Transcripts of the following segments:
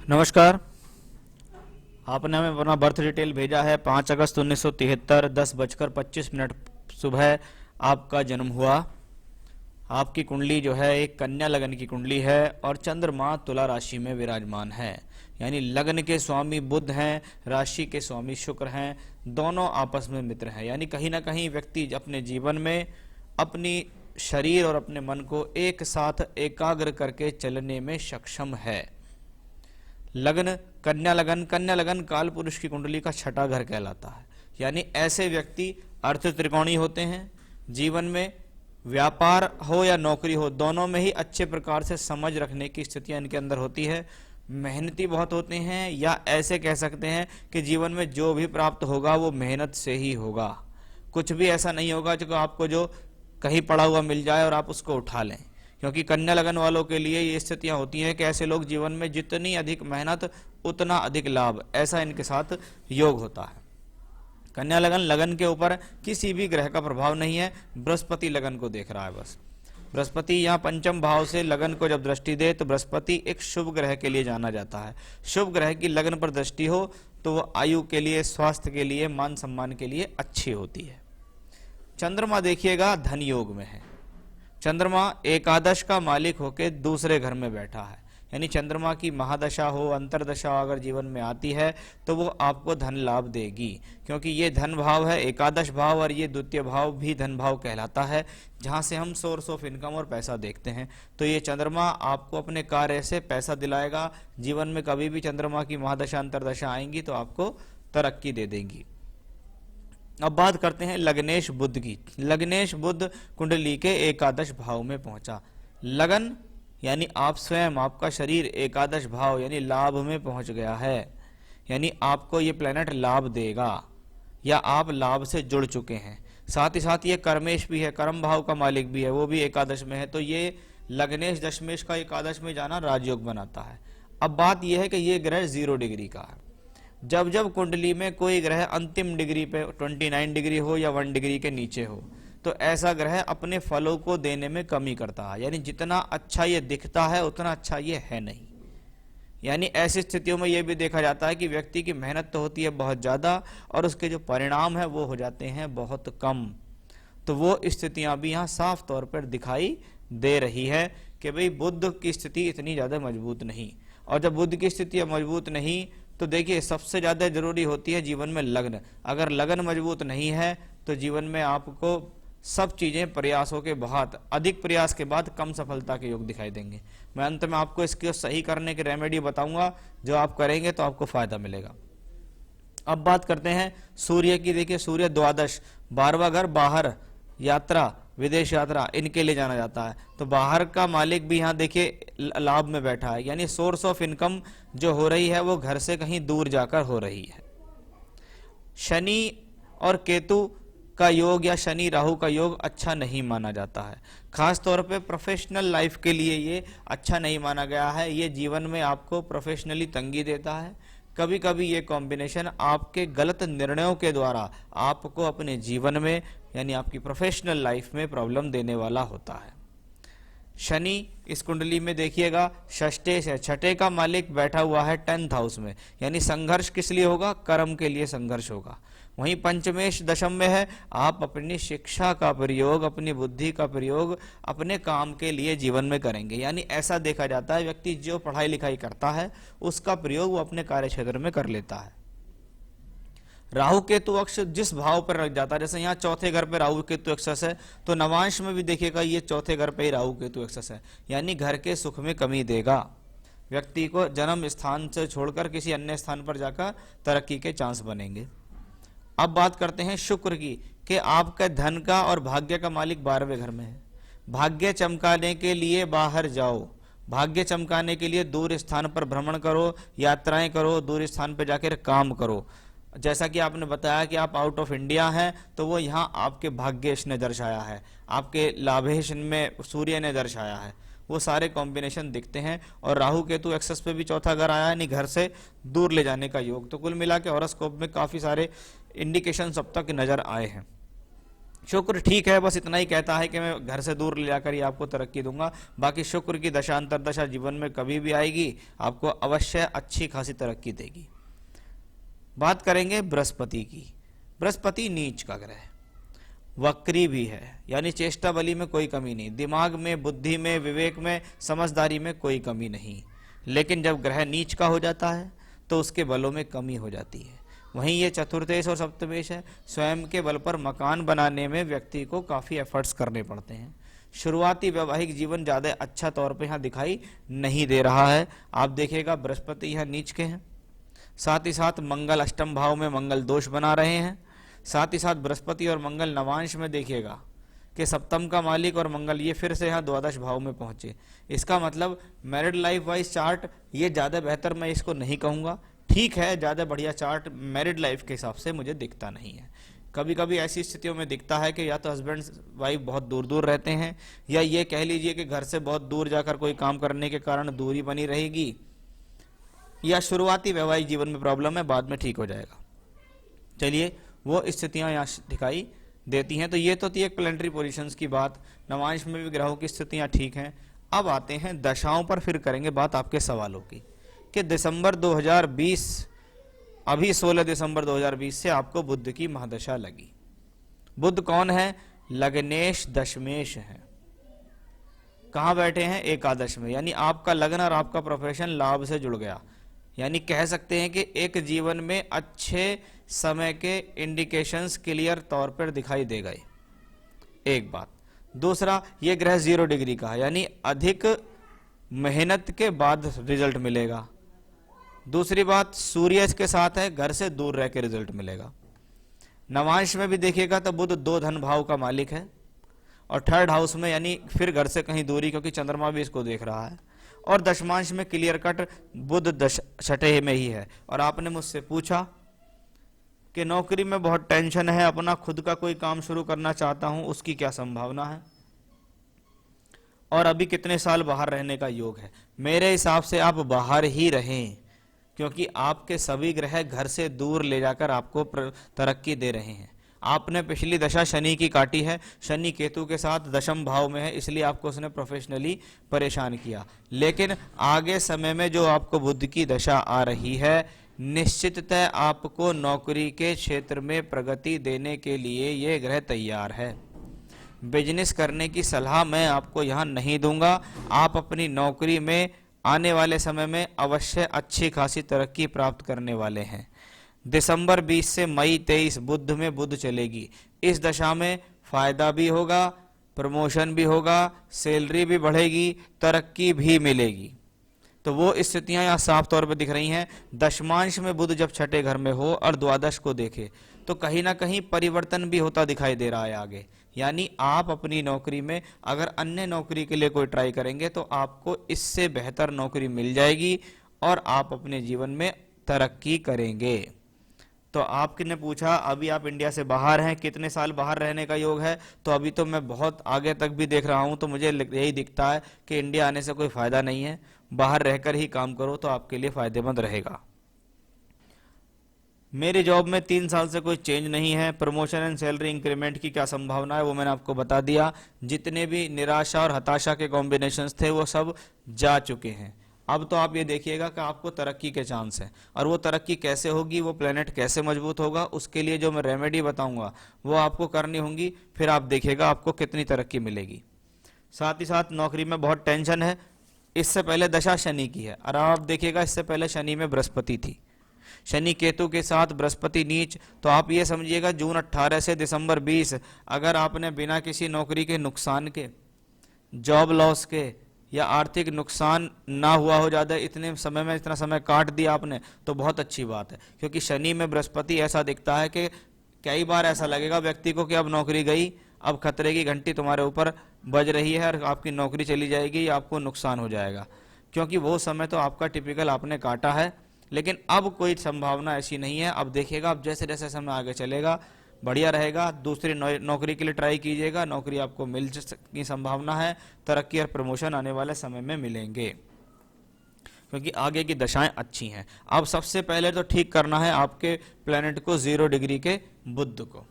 नमस्कार। आपने हमें अपना बर्थ डिटेल भेजा है। 5 अगस्त 1973 10:25 सुबह आपका जन्म हुआ। आपकी कुंडली जो है एक कन्या लगन की कुंडली है और चंद्रमा तुला राशि में विराजमान है। यानी लगन के स्वामी बुध हैं, राशि के स्वामी शुक्र हैं, दोनों आपस में मित्र हैं। यानी कहीं ना कहीं व्यक्ति अपने जीवन में अपनी शरीर और अपने मन को एक साथ एकाग्र करके चलने में सक्षम है। लगन कन्या लगन काल पुरुष की कुंडली का छठा घर कहलाता है। यानी ऐसे व्यक्ति अर्थ त्रिकोणी होते हैं। जीवन में व्यापार हो या नौकरी हो, दोनों में ही अच्छे प्रकार से समझ रखने की स्थितियां इनके अंदर होती है। मेहनती बहुत होते हैं, या ऐसे कह सकते हैं कि जीवन में जो भी प्राप्त होगा वो मेहनत से ही होगा। कुछ भी ऐसा नहीं होगा जो आपको जो कहीं पड़ा हुआ मिल जाए और आप उसको उठा लें, क्योंकि कन्या लगन वालों के लिए ये स्थितियां होती हैं कि ऐसे लोग जीवन में जितनी अधिक मेहनत उतना अधिक लाभ, ऐसा इनके साथ योग होता है। कन्या लगन के ऊपर किसी भी ग्रह का प्रभाव नहीं है। बृहस्पति लगन को देख रहा है बस। बृहस्पति यहाँ पंचम भाव से लगन को जब दृष्टि दे तो बृहस्पति एक शुभ ग्रह के लिए जाना जाता है। शुभ ग्रह की लगन पर दृष्टि हो तो वो आयु के लिए, स्वास्थ्य के लिए, मान सम्मान के लिए अच्छी होती है। चंद्रमा देखिएगा धन योग में है। चंद्रमा एकादश का मालिक होकर दूसरे घर में बैठा है। यानी चंद्रमा की महादशा हो, अंतरदशा अगर जीवन में आती है तो वो आपको धन लाभ देगी, क्योंकि ये धन भाव है एकादश भाव, और ये द्वितीय भाव भी धन भाव कहलाता है, जहां से हम सोर्स ऑफ इनकम और पैसा देखते हैं। तो ये चंद्रमा आपको अपने कार्य से पैसा दिलाएगा। जीवन में कभी भी चंद्रमा की महादशा अंतरदशा आएंगी तो आपको तरक्की दे देंगी। अब बात करते हैं लग्नेश बुध की। लग्नेश बुध कुंडली के एकादश भाव में पहुंचा। लगन यानी आप स्वयं, आपका शरीर एकादश भाव यानी लाभ में पहुंच गया है। यानी आपको ये प्लेनेट लाभ देगा या आप लाभ से जुड़ चुके हैं। साथ ही साथ ये कर्मेश भी है, कर्म भाव का मालिक भी है, वो भी एकादश में है। तो ये लग्नेश दशमेश का एकादश में जाना राजयोग बनाता है। अब बात यह है कि ये ग्रह 0 डिग्री का है। जब जब कुंडली में कोई ग्रह अंतिम डिग्री पे 29 डिग्री हो या 1 डिग्री के नीचे हो तो ऐसा ग्रह अपने फलों को देने में कमी करता है। यानी जितना अच्छा ये दिखता है उतना अच्छा ये है नहीं। यानी ऐसी स्थितियों में यह भी देखा जाता है कि व्यक्ति की मेहनत तो होती है बहुत ज्यादा और उसके जो परिणाम है वो हो जाते हैं बहुत कम। तो वो स्थितियां भी यहाँ साफ तौर पर दिखाई दे रही है कि भाई बुध की स्थिति इतनी ज्यादा मजबूत नहीं। और जब बुध की स्थिति मजबूत नहीं तो देखिए सबसे ज्यादा जरूरी होती है जीवन में लगन। अगर लगन मजबूत नहीं है तो जीवन में आपको सब चीजें प्रयासों के बाद, अधिक प्रयास के बाद कम सफलता के योग दिखाई देंगे। मैं अंत में आपको इसको सही करने की रेमेडी बताऊंगा, जो आप करेंगे तो आपको फायदा मिलेगा। अब बात करते हैं सूर्य की। देखिए सूर्य द्वादश, 12वां घर, बाहर यात्रा, विदेश यात्रा, इनके लिए जाना जाता है। तो बाहर का मालिक भी यहाँ देखिए लाभ में बैठा है। यानी सोर्स ऑफ इनकम जो हो रही है वो घर से कहीं दूर जाकर हो रही है। शनि और केतु का योग या शनि राहु का योग अच्छा नहीं माना जाता है। खास तौर पे प्रोफेशनल लाइफ के लिए ये अच्छा नहीं माना गया है। ये जीवन में आपको प्रोफेशनली तंगी देता है। कभी कभी ये कॉम्बिनेशन आपके गलत निर्णयों के द्वारा आपको अपने जीवन में यानी आपकी प्रोफेशनल लाइफ में प्रॉब्लम देने वाला होता है। शनि इस कुंडली में देखिएगा षष्ठे से, छठे का मालिक बैठा हुआ है 10th हाउस में। यानी संघर्ष किस लिए होगा? कर्म के लिए संघर्ष होगा। वहीं पंचमेश दशम में है, आप अपनी शिक्षा का प्रयोग, अपनी बुद्धि का प्रयोग अपने काम के लिए जीवन में करेंगे। यानी ऐसा देखा जाता है व्यक्ति जो पढ़ाई लिखाई करता है उसका प्रयोग वो अपने कार्य क्षेत्र में कर लेता है। राहु केतु अक्ष जिस भाव पर रख जाता है, जैसे यहाँ चौथे घर पे राहु केतु एक्सेस है तो नवांश में भी देखिएगा ये चौथे घर पे ही राहु केतु एक्सेस है। यानी घर के सुख में कमी देगा। व्यक्ति को जन्म स्थान से छोड़कर किसी अन्य स्थान पर जाकर तरक्की के चांस बनेंगे। अब बात करते हैं शुक्र की कि आपका धन का और भाग्य का मालिक 12वें घर में है। भाग्य चमकाने के लिए बाहर जाओ, भाग्य चमकाने के लिए दूर स्थान पर भ्रमण करो, यात्राएं करो, दूर स्थान पर जाकर काम करो। जैसा कि आपने बताया कि आप आउट ऑफ इंडिया हैं तो वो यहाँ आपके भाग्येश ने दर्शाया है, आपके लाभेश में सूर्य ने दर्शाया है। वो सारे कॉम्बिनेशन दिखते हैं। और राहु केतु एक्सेस पे भी चौथा घर आया है, यानी घर से दूर ले जाने का योग। तो कुल मिला के हॉरोस्कोप में काफी सारे इंडिकेशन अब तक नजर आए हैं। शुक्र ठीक है, बस इतना ही कहता है कि मैं घर से दूर ले जाकर ही आपको तरक्की दूंगा। बाकी शुक्र की दशा अंतर्दशा जीवन में कभी भी आएगी, आपको अवश्य अच्छी खासी तरक्की देगी। बात करेंगे बृहस्पति की। बृहस्पति नीच का ग्रह, वक्री भी है, यानी चेष्टा बली में कोई कमी नहीं, दिमाग में, बुद्धि में, विवेक में, समझदारी में कोई कमी नहीं। लेकिन जब ग्रह नीच का हो जाता है तो उसके बलों में कमी हो जाती है। वहीं ये चतुर्थेश और सप्तमेश है, स्वयं के बल पर मकान बनाने में व्यक्ति को काफ़ी एफर्ट्स करने पड़ते हैं। शुरुआती वैवाहिक जीवन ज़्यादा अच्छा तौर पे यहाँ दिखाई नहीं दे रहा है। आप देखिएगा बृहस्पति यहाँ नीच के हैं, साथ ही साथ मंगल अष्टम भाव में मंगल दोष बना रहे हैं। साथ ही साथ बृहस्पति और मंगल नवांश में देखिएगा कि सप्तम का मालिक और मंगल ये फिर से यहाँ द्वादश भाव में पहुंचे। इसका मतलब मैरिड लाइफ वाइज चार्ट ये ज़्यादा बेहतर मैं इसको नहीं कहूँगा, ठीक है, ज़्यादा बढ़िया चार्ट मैरिड लाइफ के हिसाब से मुझे दिखता नहीं है। कभी कभी ऐसी स्थितियों में दिखता है कि या तो हस्बैंड वाइफ बहुत दूर दूर रहते हैं, या ये कह लीजिए कि घर से बहुत दूर जाकर कोई काम करने के कारण दूरी बनी रहेगी, या शुरुआती वैवाहिक जीवन में प्रॉब्लम है, बाद में ठीक हो जाएगा। चलिए, वो स्थितियां यहाँ दिखाई देती हैं। तो ये तो थी एक प्लेनेटरी पोजीशंस की बात, नवांश में भी ग्रहों की स्थितियां ठीक हैं। अब आते हैं दशाओं पर, फिर करेंगे बात आपके सवालों की कि दिसंबर 2020, अभी 16 दिसंबर 2020 से आपको बुध की महादशा लगी। बुध कौन है? लग्नेश दशमेश है। कहाँ बैठे हैं? एकादश में, यानी आपका लग्न और आपका प्रोफेशन लाभ से जुड़ गया। यानी कह सकते हैं कि एक जीवन में अच्छे समय के इंडिकेशंस क्लियर तौर पर दिखाई दे गए, एक बात। दूसरा, ये ग्रह 0 डिग्री का है, यानी अधिक मेहनत के बाद रिजल्ट मिलेगा। दूसरी बात, सूर्य इसके साथ है, घर से दूर रह के रिजल्ट मिलेगा। नवांश में भी देखिएगा तो बुध 2 धन भाव का मालिक है, और 3rd हाउस में, यानी फिर घर से कहीं दूरी, क्योंकि चंद्रमा भी इसको देख रहा है। और दशमांश में क्लियर कट बुध छठे में ही है। और आपने मुझसे पूछा कि नौकरी में बहुत टेंशन है, अपना खुद का कोई काम शुरू करना चाहता हूं, उसकी क्या संभावना है, और अभी कितने साल बाहर रहने का योग है। मेरे हिसाब से आप बाहर ही रहें, क्योंकि आपके सभी ग्रह घर से दूर ले जाकर आपको तरक्की दे रहे हैं। आपने पिछली दशा शनि की काटी है, शनि केतु के साथ दशम भाव में है, इसलिए आपको उसने प्रोफेशनली परेशान किया। लेकिन आगे समय में जो आपको बुध की दशा आ रही है, निश्चिततः आपको नौकरी के क्षेत्र में प्रगति देने के लिए ये ग्रह तैयार है। बिजनेस करने की सलाह मैं आपको यहाँ नहीं दूंगा। आप अपनी नौकरी में आने वाले समय में अवश्य अच्छी खासी तरक्की प्राप्त करने वाले हैं। दिसंबर 20 से मई 23 बुध में बुध चलेगी। इस दशा में फायदा भी होगा, प्रमोशन भी होगा, सैलरी भी बढ़ेगी, तरक्की भी मिलेगी। तो वो स्थितियां यहाँ साफ तौर पर दिख रही हैं। दशमांश में बुध जब छठे घर में हो और द्वादश को देखे तो कहीं ना कहीं परिवर्तन भी होता दिखाई दे रहा है आगे। यानी आप अपनी नौकरी में अगर अन्य नौकरी के लिए कोई ट्राई करेंगे तो आपको इससे बेहतर नौकरी मिल जाएगी और आप अपने जीवन में तरक्की करेंगे। तो आपने पूछा अभी आप इंडिया से बाहर हैं, कितने साल बाहर रहने का योग है, तो अभी तो मैं बहुत आगे तक भी देख रहा हूं, तो मुझे यही दिखता है कि इंडिया आने से कोई फायदा नहीं है, बाहर रहकर ही काम करो तो आपके लिए फायदेमंद रहेगा। मेरी जॉब में 3 साल से कोई चेंज नहीं है। प्रमोशन एंड सैलरी इंक्रीमेंट की क्या संभावना है वो मैंने आपको बता दिया। जितने भी निराशा और हताशा के कॉम्बिनेशंस थे वो सब जा चुके हैं। अब तो आप ये देखिएगा कि आपको तरक्की के चांस है, और वो तरक्की कैसे होगी, वो प्लेनेट कैसे मजबूत होगा, उसके लिए जो मैं रेमेडी बताऊंगा वो आपको करनी होंगी। फिर आप देखिएगा आपको कितनी तरक्की मिलेगी। साथ ही साथ नौकरी में बहुत टेंशन है। इससे पहले दशा शनि की है, और आप देखिएगा इससे पहले शनि में बृहस्पति थी, शनि केतु के साथ बृहस्पति नीच। तो आप ये समझिएगा जून 18 से दिसंबर 20 अगर आपने बिना किसी नौकरी के नुकसान के, जॉब लॉस के या आर्थिक नुकसान ना हुआ हो ज़्यादा, इतने समय में इतना समय काट दिया आपने, तो बहुत अच्छी बात है। क्योंकि शनि में बृहस्पति ऐसा दिखता है कि कई बार ऐसा लगेगा व्यक्ति को कि अब नौकरी गई, अब खतरे की घंटी तुम्हारे ऊपर बज रही है और आपकी नौकरी चली जाएगी या आपको नुकसान हो जाएगा। क्योंकि वो समय तो आपका टिपिकल आपने काटा है, लेकिन अब कोई संभावना ऐसी नहीं है। अब देखिएगा, अब जैसे जैसे समय आगे चलेगा बढ़िया रहेगा। दूसरी नौकरी के लिए ट्राई कीजिएगा, नौकरी आपको मिल की संभावना है। तरक्की और प्रमोशन आने वाले समय में मिलेंगे, क्योंकि आगे की दशाएं अच्छी हैं। अब सबसे पहले तो ठीक करना है आपके प्लेनेट को 0 डिग्री के बुध को।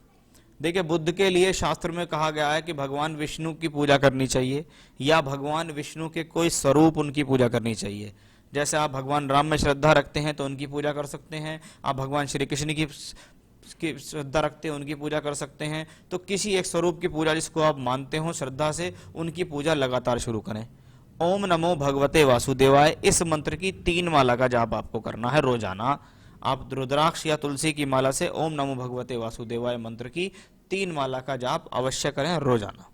देखिए, बुद्ध के लिए शास्त्र में कहा गया है कि भगवान विष्णु की पूजा करनी चाहिए या भगवान विष्णु के कोई स्वरूप उनकी पूजा करनी चाहिए। जैसे आप भगवान राम में श्रद्धा रखते हैं तो उनकी पूजा कर सकते हैं, आप भगवान श्री कृष्ण की श्रद्धा रखते हैं उनकी पूजा कर सकते हैं। तो किसी एक स्वरूप की पूजा जिसको आप मानते हो श्रद्धा से, उनकी पूजा लगातार शुरू करें। ओम नमो भगवते वासुदेवाय, इस मंत्र की 3 माला का जाप आपको करना है रोजाना। आप रुद्राक्ष या तुलसी की माला से ओम नमो भगवते वासुदेवाय मंत्र की 3 माला का जाप अवश्य करें रोजाना।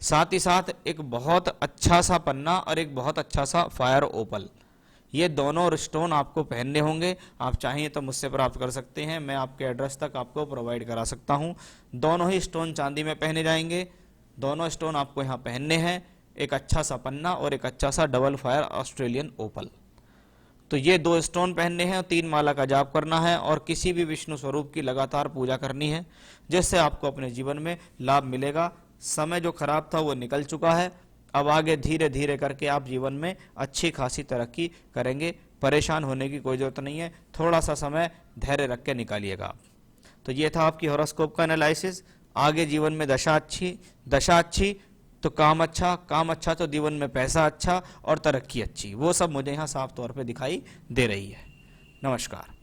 साथ ही साथ एक बहुत अच्छा सा पन्ना और एक बहुत अच्छा सा फायर ओपल, ये दोनों स्टोन आपको पहनने होंगे। आप चाहिए तो मुझसे प्राप्त कर सकते हैं, मैं आपके एड्रेस तक आपको प्रोवाइड करा सकता हूं। दोनों ही स्टोन चांदी में पहने जाएंगे, दोनों स्टोन आपको यहाँ पहनने हैं, एक अच्छा सा पन्ना और एक अच्छा सा डबल फायर ऑस्ट्रेलियन ओपल। तो ये 2 स्टोन पहनने हैं और 3 माला का जाप करना है और किसी भी विष्णु स्वरूप की लगातार पूजा करनी है, जिससे आपको अपने जीवन में लाभ मिलेगा। समय जो खराब था वो निकल चुका है, अब आगे धीरे धीरे करके आप जीवन में अच्छी खासी तरक्की करेंगे। परेशान होने की कोई जरूरत नहीं है, थोड़ा सा समय धैर्य रख के निकालिएगा आप। तो ये था आपकी हॉरोस्कोप का एनालिसिस। आगे जीवन में दशा अच्छी तो काम अच्छा तो जीवन में पैसा अच्छा और तरक्की अच्छी, वो सब मुझे यहाँ साफ तौर पे दिखाई दे रही है। नमस्कार।